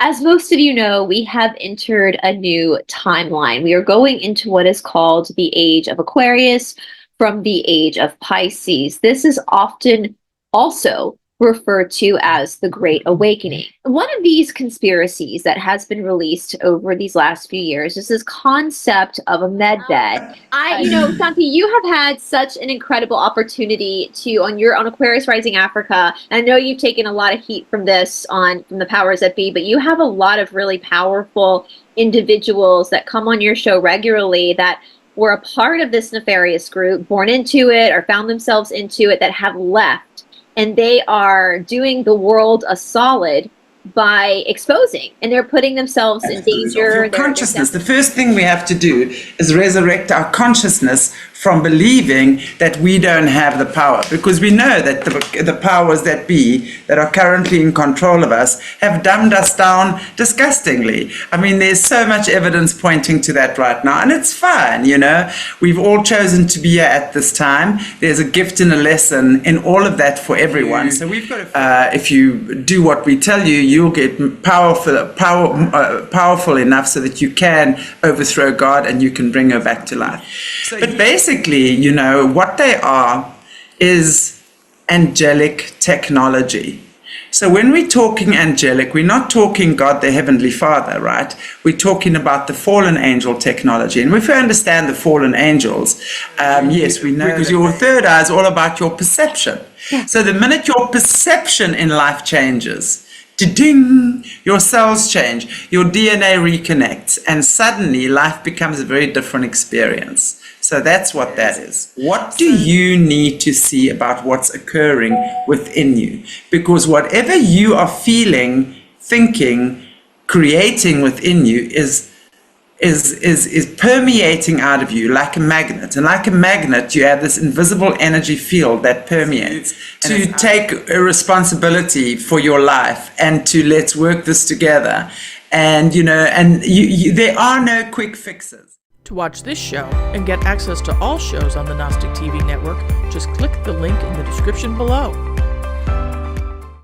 As most of you know, we have entered a new timeline. We are going into what is called the age of Aquarius from the age of Pisces. This is often also referred to as the Great Awakening. One of these conspiracies that has been released over these last few years is this concept of a medbed. Shanti, you have had such an incredible opportunity on Aquarius Rising Africa. I know you've taken a lot of heat from this from the powers that be, but you have a lot of really powerful individuals that come on your show regularly that were a part of this nefarious group, born into it or found themselves into it, that have left. And they are doing the world a solid by exposing, and they're putting themselves in danger. Your consciousness. The first thing we have to do is resurrect our consciousness from believing that we don't have the power, because we know that the powers that be that are currently in control of us have dumbed us down disgustingly. I mean, there's so much evidence pointing to that right now, and it's fine, We've all chosen to be here at this time. There's a gift and a lesson in all of that for everyone. So we've got to, if you do what we tell you, you'll get powerful enough so that you can overthrow God and you can bring her back to life. But basically, what they are is angelic technology. So when we're talking angelic, we're not talking God the Heavenly Father, right? We're talking about the fallen angel technology. And if we understand the fallen angels, yes, we know, because your third eye is all about your perception. Yeah. So the minute your perception in life changes, ding, your cells change, your DNA reconnects, and suddenly life becomes a very different experience. So that's what that is. What do you need to see about what's occurring within you? Because whatever you are feeling, thinking, creating within you is permeating out of you like a magnet. And like a magnet, you have this invisible energy field that permeates. To take a responsibility for your life and to let's work this together. And, there are no quick fixes. To watch this show and get access to all shows on the Gnostic TV network, just click the link in the description below.